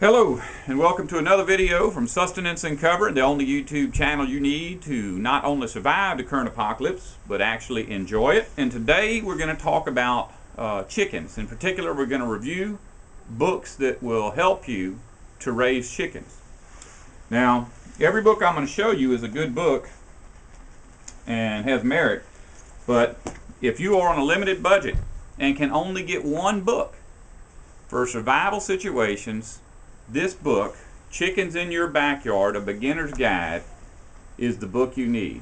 Hello and welcome to another video from Sustenance and Cover, the only YouTube channel you need to not only survive the current apocalypse but actually enjoy it. And today we're going to talk about chickens. In particular, we're going to review books that will help you to raise chickens. Now, every book I'm going to show you is a good book and has merit, but if you are on a limited budget and can only get one book for survival situations, this book, Chickens in Your Backyard, A Beginner's Guide, is the book you need.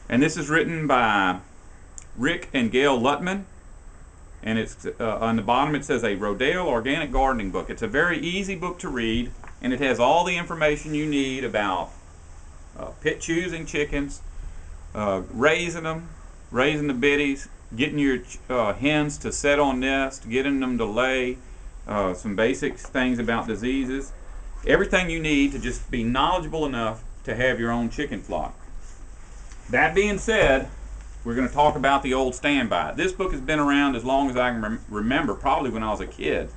And this is written by Rick and Gail Lutman, and it's on the bottom it says a Rodale Organic Gardening Book. It's a very easy book to read, and it has all the information you need about choosing chickens, raising them, raising the biddies, getting your hens to set on nest, getting them to lay, some basic things about diseases, everything you need to just be knowledgeable enough to have your own chicken flock. That being said, we're going to talk about the old standby. This book has been around as long as I can remember, probably when I was a kid.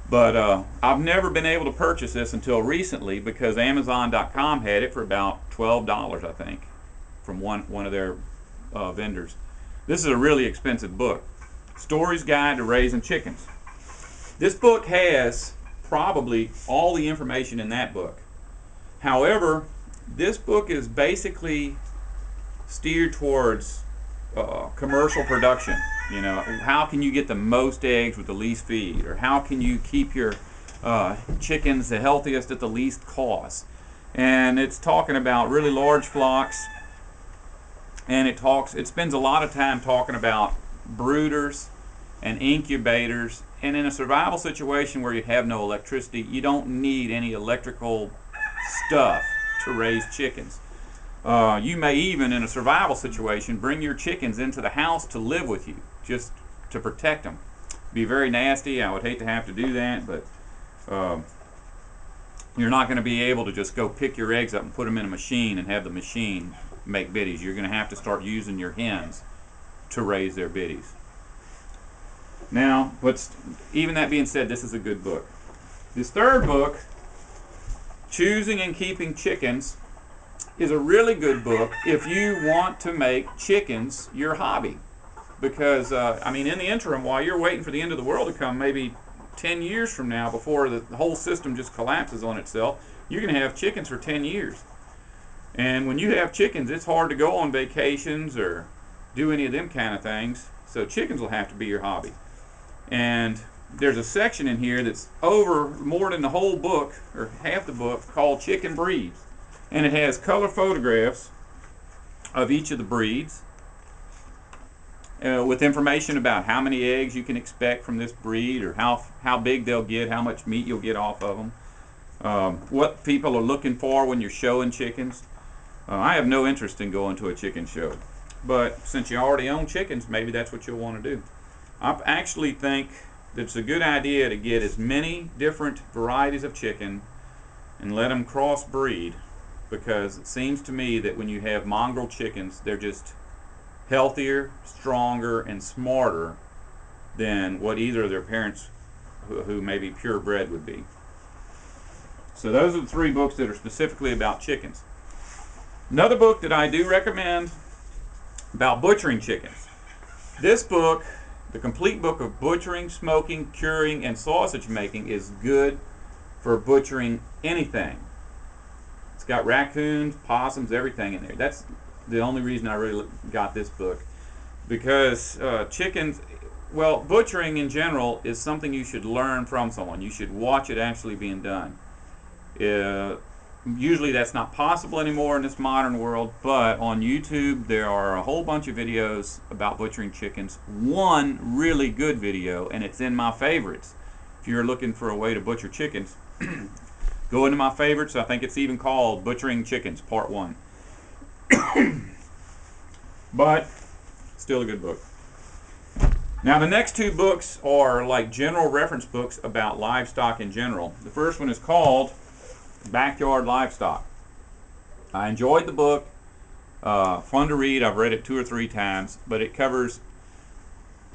But I've never been able to purchase this until recently because Amazon.com had it for about $12, I think, from one of their vendors. This is a really expensive book. Story's Guide to Raising Chickens. This book has probably all the information in that book. However, this book is basically steered towards commercial production. You know, how can you get the most eggs with the least feed, or how can you keep your chickens the healthiest at the least cost? And it's talking about really large flocks, and it spends a lot of time talking about brooders and incubators. And in a survival situation where you have no electricity, you don't need any electrical stuff to raise chickens. You may even, in a survival situation, bring your chickens into the house to live with you, just to protect them. Be very nasty. I would hate to have to do that, but you're not going to be able to just go pick your eggs up and put them in a machine and have the machine make biddies. You're going to have to start using your hens to raise their biddies. Now, even that being said, this is a good book. This third book, Choosing and Keeping Chickens, is a really good book if you want to make chickens your hobby. Because, I mean, in the interim, while you're waiting for the end of the world to come, maybe 10 years from now, before the whole system just collapses on itself, you're going to have chickens for 10 years. And when you have chickens, it's hard to go on vacations or do any of them kind of things. So chickens will have to be your hobby. And there's a section in here that's over more than the whole book, or half the book, called Chicken Breeds. And it has color photographs of each of the breeds with information about how many eggs you can expect from this breed, or how big they'll get, how much meat you'll get off of them, what people are looking for when you're showing chickens. I have no interest in going to a chicken show, but since you already own chickens, maybe that's what you'll want to do. I actually think that it's a good idea to get as many different varieties of chicken and let them crossbreed, because it seems to me that when you have mongrel chickens, they're just healthier, stronger, and smarter than what either of their parents, who may be purebred, would be. So those are the three books that are specifically about chickens. Another book that I do recommend about butchering chickens. This book, The Complete Book of Butchering, Smoking, Curing, and Sausage Making, is good for butchering anything. It's got raccoons, possums, everything in there. That's the only reason I really got this book. Because chickens, well, butchering in general is something you should learn from someone. You should watch it actually being done. Usually that's not possible anymore in this modern world, but on YouTube there are a whole bunch of videos about butchering chickens. One really good video, and it's in my favorites. If you're looking for a way to butcher chickens, go into my favorites. I think it's even called Butchering Chickens Part 1. But still a good book. Now the next two books are like general reference books about livestock in general. The first one is called Backyard Livestock. I enjoyed the book. Fun to read. I've read it 2 or 3 times, but it covers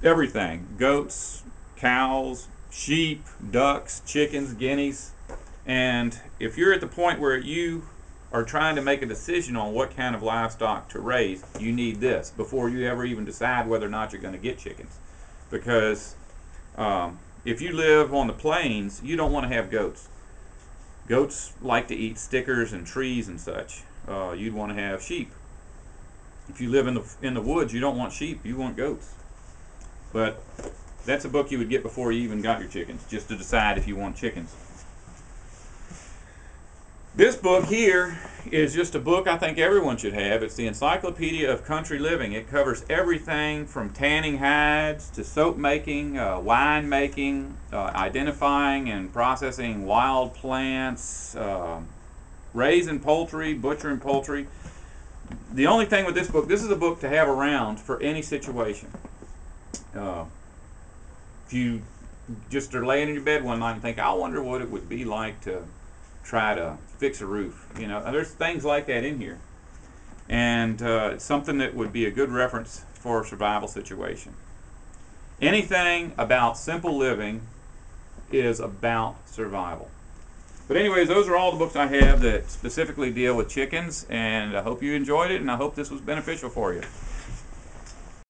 everything: goats, cows, sheep, ducks, chickens, guineas. And if you're at the point where you are trying to make a decision on what kind of livestock to raise, you need this before you ever even decide whether or not you're going to get chickens. Because if you live on the plains, you don't want to have goats. Goats like to eat stickers and trees and such. You'd want to have sheep. If you live in the woods, you don't want sheep, you want goats. But that's a book you would get before you even got your chickens, just to decide if you want chickens. This book here is just a book I think everyone should have. It's the Encyclopedia of Country Living. It covers everything from tanning hides to soap making, wine making, identifying and processing wild plants, raising poultry, butchering poultry. The only thing with this book, this is a book to have around for any situation. If you just are laying in your bed one night and think, I wonder what it would be like to try to fix a roof. You know, there's things like that in here. And it's something that would be a good reference for a survival situation. Anything about simple living is about survival. But anyways, those are all the books I have that specifically deal with chickens, and I hope you enjoyed it, and I hope this was beneficial for you.